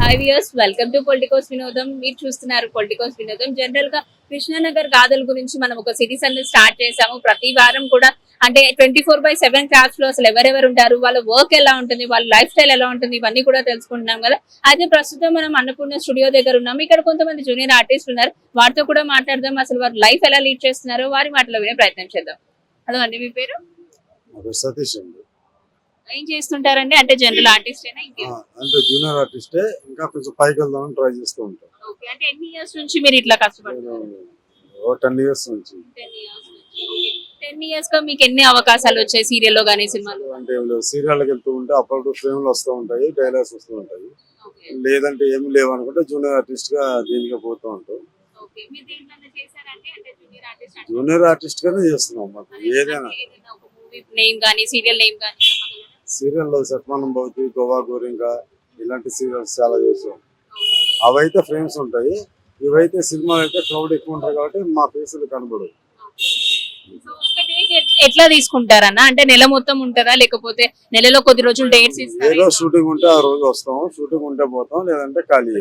Hi viewers, welcome to Politicos వినోదం. మీరు చూస్తున్నారు పొలిటికోస్ వినోదం. జనరల్ గా కృష్ణానగర్ గాథల గురించి మనం ఒక సిరీస్ అనేది స్టార్ట్ చేసాము. ప్రతి వారం కూడా అంటే 24/7 క్రాఫ్ట్స్ లో అసలు ఎవరెవరు ఉంటారు, వాళ్ళ వర్క్ ఎలా ఉంటుంది, వాళ్ళ లైఫ్ స్టైల్ ఎలా ఉంటుంది, ఇవన్నీ కూడా తెలుసుకుంటున్నాం కదా. అయితే ప్రస్తుతం మనం అన్నపూర్ణ స్టూడియో దగ్గర ఉన్నాం. ఇక్కడ కొంతమంది జూనియర్ ఆర్టిస్ట్ ఉన్నారు, వారితో కూడా మాట్లాడదాం. అసలు వారి లైఫ్ ఎలా లీడ్ చేస్తున్నారో వారి మాటలో వినే ప్రయత్నం చేద్దాం. హలో అండి, మీ పేరు? సతీష్ అండి. ఏం చేస్తుంటారండి? అంటే జనరల్ ఆర్టిస్ట్ అంటే జూనియర్ ఆర్టిస్టే, ఇంకా కొంచెం పైకి వెళ్దామని ట్రై చేస్తూ ఉంటాం. ఓకే, అంటే ఎన్ని ఇయర్స్ నుంచి మీరు ఇట్లా కష్టపడుతున్నారు? 10 years నుంచి. 10 years గా మీకు ఎన్ని అవకాశాలు వచ్చాయి సీరియల్లో గానీ సినిమాలో? అంటే సీరియల్కి వెళ్తూ ఉంటే అప్పుడప్పుడు ఫ్రేమ్లు వస్తూ ఉంటాయి, డైలాగ్స్ వస్తూ ఉంటాయి. లేదంటే ఏమి లేవు అనుకుంటే జూనియర్ ఆర్టిస్ట్ గా దీనిగా పోతూ ఉంటాం. జూనియర్ ఆర్టిస్ట్ గానే చేస్తున్నాం. మాకు ఏదైనా సీరియల్లో శతమానం భవతి, గోవా గోరింకా ఇలాంటి సీరియల్స్ చాలా చేసాం. అవైతే ఫ్రేమ్స్ ఉంటాయి, ఇవైతే సినిమాలు అయితే క్రౌడ్ ఎక్కువ ఉంటారు కాబట్టి మా ఫేసులు కనబడవు. ఎట్లా తీసుకుంటారన్న? అంటే నెల మొత్తం ఉంటుందా, లేకపోతే నెలలో కొద్ది రోజులు డేట్స్ ఇస్తారా? ఏదో షూటింగ్ ఉంటే ఆ రోజు వస్తాం, షూటింగ్ ఉంటే పోతాం, లేదంటే ఖాళీ.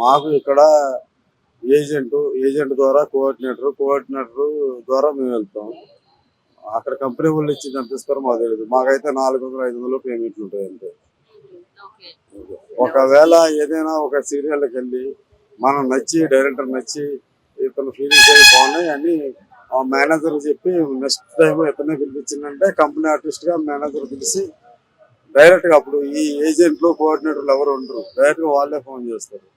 మాకు ఇక్కడ ఏజెంట్ ద్వారా కోఆర్డినేటర్ ద్వారా మేము వెళ్తాం. అక్కడ కంపెనీ వాళ్ళు ఇచ్చి పంపిస్తారు, మాకు తెలియదు. మాకైతే 400-500 పేమెంట్లు ఉంటాయి అంతే. ఒకవేళ ఏదైనా ఒక సీరియల్కి వెళ్ళి మనం నచ్చి, డైరెక్టర్ నచ్చి, ఇతను ఫీలింగ్స్ అవి బాగున్నాయి అని ఆ మేనేజర్ చెప్పి నెక్స్ట్ టైం ఇతనే పిలిపించిందంటే కంపెనీ ఆర్టిస్ట్ గా మేనేజర్ పిలిచి డైరెక్ట్ గా, అప్పుడు ఈ ఏజెంట్లు కోఆర్డినేటర్లు ఎవరు ఉండరు, డైరెక్ట్ గా వాళ్ళే ఫోన్ చేస్తారు.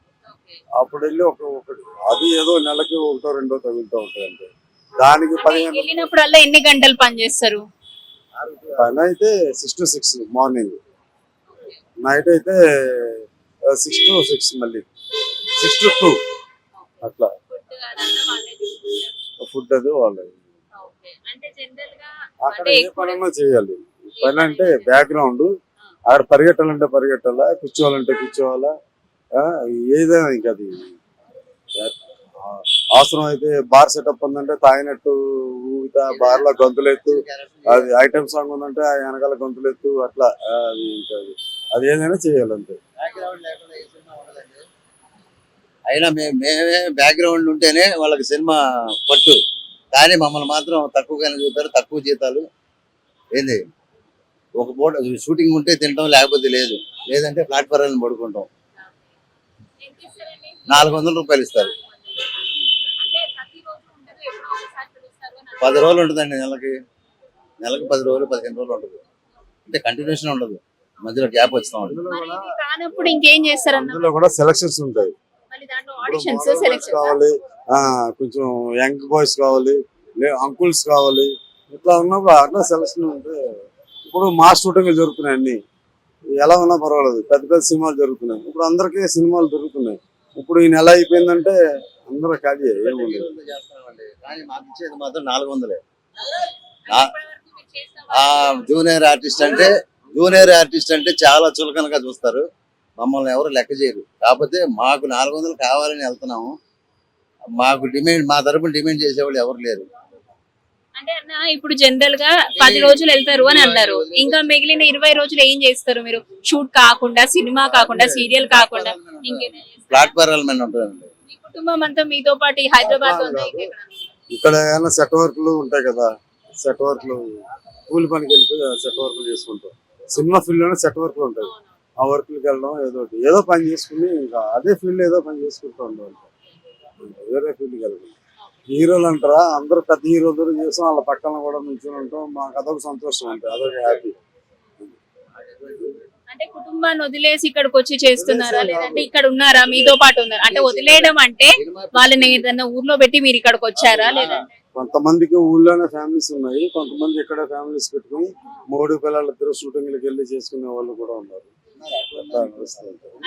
అప్పుడు వెళ్ళి ఒకటి అది ఏదో నెలకి 1-2 తగులుతూ ఉంటాయి అంతే. దానికి 15 ఎన్ని గంటలు పని చేస్తారు? పని అయితే 6 to 6 మార్నింగ్, నైట్ అయితే 6 to 6, మళ్ళీ 6 to 2 అట్లా. ఫుడ్ అది వాళ్ళది. అక్కడ ఏ పనైనా చేయాలి. పని అంటే బ్యాక్గ్రౌండ్, అక్కడ పరిగెట్టాలంటే పరిగెట్టాలా, కూర్చోవాలంటే కూర్చోవాలా, ఏదైనా. ఇంకా అది అవసరం అయితే బార్ సెటప్ ఉందంటే తాగినట్టు ఊగితా, బార్ లో గొంతులెత్తు, అది ఐటమ్ సాంగ్ ఉందంటే ఆ వెనకాల గొంతులెత్తు, అట్లా. అది ఏదైనా చేయాలంటే. అయినా మేమే బ్యాక్గ్రౌండ్ ఉంటేనే వాళ్ళకి సినిమా పట్టు, కానీ మమ్మల్ని మాత్రం తక్కువగానే చూస్తారు, తక్కువ జీతాలు. ఏంది, ఒక పూట షూటింగ్ ఉంటే తింటాం, లేకపోతే లేదు, లేదంటే ప్లాట్ఫారం పడుకుంటాం. 400 రూపాయలు ఇస్తారు. 10 రోజులు ఉంటుందండి. నెలకి 10 రోజులు 15 రోజులు ఉంటుంది. అంటే కంటిన్యూషన్ ఉండదు, మధ్యలో గ్యాప్ వస్తూ ఉంటుంది. ఇంకేం చేస్తారు? అందులో కూడా సెలక్షన్స్ ఉంటాయి. కావాలి, కొంచెం యంగ్ బాయ్స్ కావాలి, అంకుల్స్ కావాలి, ఇట్లా ఉన్నప్పుడు అట్లా సెలక్షన్ ఉంటే. ఇప్పుడు మా షూటింగ్ జరుగుతున్నాయి, అన్ని ఎలా ఉన్నా పర్వాలేదు, పెద్ద పెద్ద సినిమాలు జరుగుతున్నాయి. ఇప్పుడు అందరికీ సినిమాలు దొరుకుతున్నాయి. ఇప్పుడు ఈ నెల అయిపోయిందంటే అందరూ ఖాళీ. కానీ మాకు ఇచ్చేది మాత్రం 400. జూనియర్ ఆర్టిస్ట్ అంటే చాలా చులకనగా చూస్తారు, మమ్మల్ని ఎవరు లెక్క చేయరు. కాకపోతే మాకు 400 కావాలని వెళ్తున్నాము. మాకు డిమాండ్, మా తరపున డిమాండ్ చేసేవాళ్ళు ఎవరు లేరు. అంటే అన్న, ఇప్పుడు జనరల్ గా 10 రోజులు వెళ్తారు అని అన్నారు, ఇంకా మిగిలిన 20 రోజులు ఏం చేస్తారు మీరు? షూట్ కాకుండా, సినిమా కాకుండా, సీరియల్ కాకుండా ప్లాట్ఫారం ఉంటుందండి. మీ కుటుంబం అంతా మీతో పాటు హైదరాబాద్ ఇక్కడ ఏమైనా సెట్ వర్క్లు ఉంటాయి కదా, సెట్ వర్క్లు కూలి పనికి వెళ్తే సెట్ వర్క్లు చేసుకుంటాం. సినిమా ఫీల్డ్ లోనే సెట్ వర్క్లు ఉంటాయి, ఆ వర్క్లకి వెళ్ళడం, ఏదో పని చేసుకుని ఇంకా అదే ఫీల్డ్ ఏదో పని చేసుకుంటూ ఉంటాం. వేరే ఫీల్డ్కి వెళ్ళడం. హీరోలు అంటారా, అందరూ పెద్ద హీరోలు చేస్తాం, వాళ్ళ పక్కన కూడా నుంచుని ఉంటాం. మాకు అదొక సంతోషం, అంటే అదొక హ్యాపీ. అంటే కుటుంబాన్ని వదిలేసి ఇక్కడికి వచ్చి చేస్తున్నారా, లేదంటే ఇక్కడ ఉన్నారా, మీతో పాటు ఉన్నారా? అంటే వదిలేయడం అంటే వాళ్ళని ఏదైనా ఊర్లో పెట్టి మీరు ఇక్కడికి వచ్చారా? లేదంటే కొంతమందికి ఊళ్ళోనే ఫ్యామిలీస్ ఉన్నాయి, కొంతమంది ఇక్కడ ఫ్యామిలీస్ పెట్టుకుని 3 పిల్లలిద్దరు షూటింగ్లకు వెళ్ళి చేసుకునే వాళ్ళు కూడా ఉన్నారు.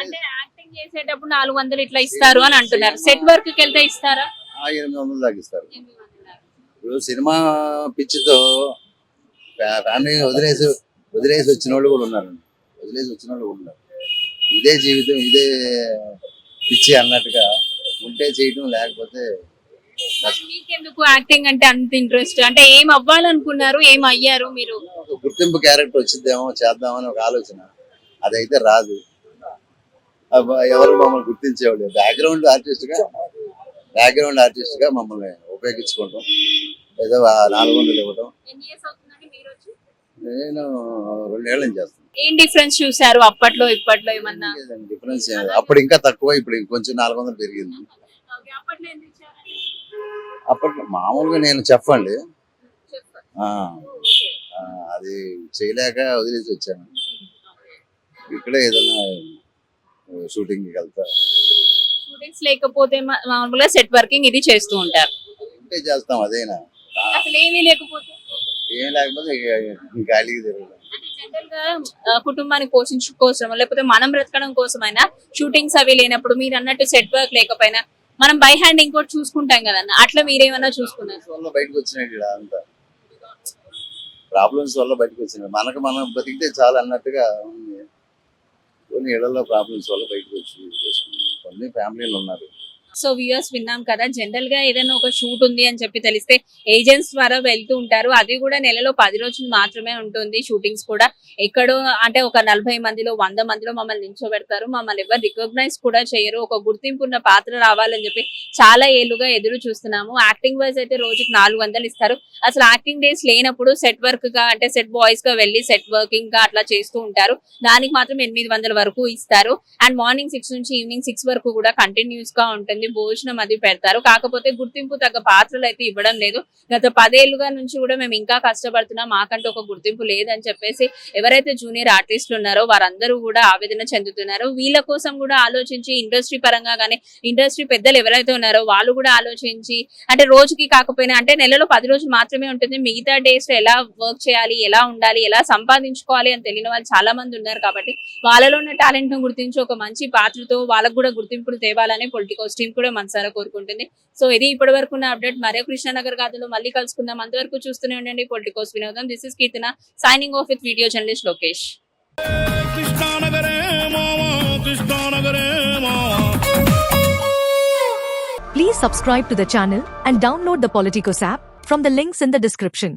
అంటే యాక్టింగ్ చేసేటప్పుడు 400 ఇట్లా ఇస్తారు అని అంటున్నారు, సెట్ వర్క్ కి వెళ్తే ఇస్తారా? 800 దాకా ఇస్తారు. ఇప్పుడు సినిమా పిచ్చితో ఫ్యామిలీ వదిలేసి వచ్చిన వాళ్ళు కూడా ఉన్నారు. ఇదే జీవితం, ఇదే పిచ్చి అన్నట్టుగా ఉంటే చేయటం, లేకపోతే. మీకెందుకు యాక్టింగ్ అంటే అంత ఇంట్రెస్ట్? అంటే ఏం అవ్వాలనుకున్నారు, ఏం అయ్యారు మీరు? గుర్తింపు క్యారెక్టర్ వచ్చిద్దేమో, చేద్దామని ఒక ఆలోచన. అదైతే రాదు. ఎవరు మమ్మల్ని గుర్తించేవాళ్ళు. బ్యాక్గ్రౌండ్ ఆర్టిస్ట్ గా మమ్మల్ని ఉపయోగించుకుంటాం. ఏదో 400 ఇవ్వడం. ఎన్ని ఇయర్స్ అవుతుందండి మీరు వచ్చి? నేను 2 ఏళ్ళ నుంచి చేస్తాను. ఏం డిఫరెన్స్ చూసారు అప్పట్లో ఇప్పట్లో ఏమన్నా? డిఫరెన్స్ అప్పుడు ఇంకా తక్కువ, ఇప్పుడు కొంచెం 400 పెరిగింది. ఓకే, అప్పట్లో ఎంత ఇచ్చారు? అప్పట్లో మామూలుగా నేను చెప్పండి చెప్పండి. ఓకే. అది చేయలేక వదిలేసి వచ్చాను. ఇక్కడే ఏదైనా షూటింగ్కి వెళ్తా స్టూడెంట్స్ లేకపోతే మామూలుగా సెట్ వర్కింగ్ ఇది చేస్తూ ఉంటారు. ఉంటే చేస్తాం. అదేనా అసలు ఏమీ లేకపోతే ఏం లేకపోతే గాలికి తిరగడం. అంటే జనరల్ గా కుటుంబాన్ని పోషించుకోసం లేకపోతే మనం బ్రతకడం కోసమైనా షూటింగ్స్ అవి లేనప్పుడు మీరు అన్నట్టు సెట్ వర్క్ లేకపోయినా మనం బై హ్యాండ్ ఇంకోటి చూసుకుంటాం కదన్న, అట్లా మీరేమన్నా చూసుకున్నారు? వల్ల బయటకు వచ్చినాయి ఇక్కడ అంతా ప్రాబ్లమ్స్ వల్ల బయటకు వచ్చినాయి. మనకు మనం బతికితే చాలు అన్నట్టుగా ఉంది. కొన్ని ఇళ్లలో ప్రాబ్లమ్స్ వల్ల బయటకు వచ్చి చేసుకున్నాం. కొన్ని ఫ్యామిలీలు ఉన్నారు. సో వ్యూయర్స్ విన్నాం కదా, జనరల్ గా ఏదైనా ఒక షూట్ ఉంది అని చెప్పి తెలిస్తే ఏజెంట్స్ ద్వారా వెళ్తూ ఉంటారు. అది కూడా నెలలో 10 రోజులు మాత్రమే ఉంటుంది షూటింగ్స్ కూడా. ఎక్కడో అంటే ఒక 40 మందిలో 100 మందిలో మమ్మల్ని నిల్చోబెడతారు. మమ్మల్ని ఎవరు రికగ్నైజ్ కూడా చేయరు. ఒక గుర్తింపు ఉన్న పాత్ర రావాలని చెప్పి చాలా ఏళ్లుగా ఎదురు చూస్తున్నాము. యాక్టింగ్ వైజ్ అయితే రోజుకి 400 ఇస్తారు. అసలు యాక్టింగ్ డేస్ లేనప్పుడు సెట్ వర్క్ గా అంటే సెట్ బాయ్స్ గా వెళ్ళి సెట్ వర్కింగ్ గా అట్లా చేస్తూ ఉంటారు. దానికి మాత్రం 800 వరకు ఇస్తారు. అండ్ మార్నింగ్ 6 నుంచి ఈవినింగ్ 6 వరకు కూడా కంటిన్యూస్ గా ఉంటుంది. భోజనం అది పెడతారు. కాకపోతే గుర్తింపు తగ్గ పాత్రలు అయితే ఇవ్వడం లేదు. గత 10 ఏళ్లుగా నుంచి కూడా మేము ఇంకా కష్టపడుతున్నాం, మాకంటూ ఒక గుర్తింపు లేదని చెప్పేసి ఎవరైతే జూనియర్ ఆర్టిస్టులు ఉన్నారో వారందరూ కూడా ఆవేదన చెందుతున్నారు. వీళ్ళ కోసం కూడా ఆలోచించి ఇండస్ట్రీ పరంగా గానీ ఇండస్ట్రీ పెద్దలు ఎవరైతే ఉన్నారో వాళ్ళు కూడా ఆలోచించి అంటే రోజుకి కాకపోయినా అంటే నెలలో 10 రోజులు మాత్రమే ఉంటుంది. మిగతా డేస్ లో ఎలా వర్క్ చేయాలి, ఎలా ఉండాలి, ఎలా సంపాదించుకోవాలి అని తెలియని వాళ్ళు చాలా మంది ఉన్నారు. కాబట్టి వాళ్ళలో ఉన్న టాలెంట్ ను గుర్తించి ఒక మంచి పాత్రతో వాళ్ళకు కూడా గుర్తింపులు తేవాలని పొలిటికోస్ టీం కూడా మనసారా కోరుకుంటుంది. సో ఇది ఇప్పటి వరకు ఉన్న అప్డేట్. మరో కృష్ణానగర్ గాథలో మళ్ళీ కలుసుకుందాం. అంతవరకు చూస్తూనే ఉండండి పొలిటికోస్ వినోదం. This is Keerthana signing off with video journalist Lokesh. Please subscribe to the channel and download the Politicos app from the links in the description.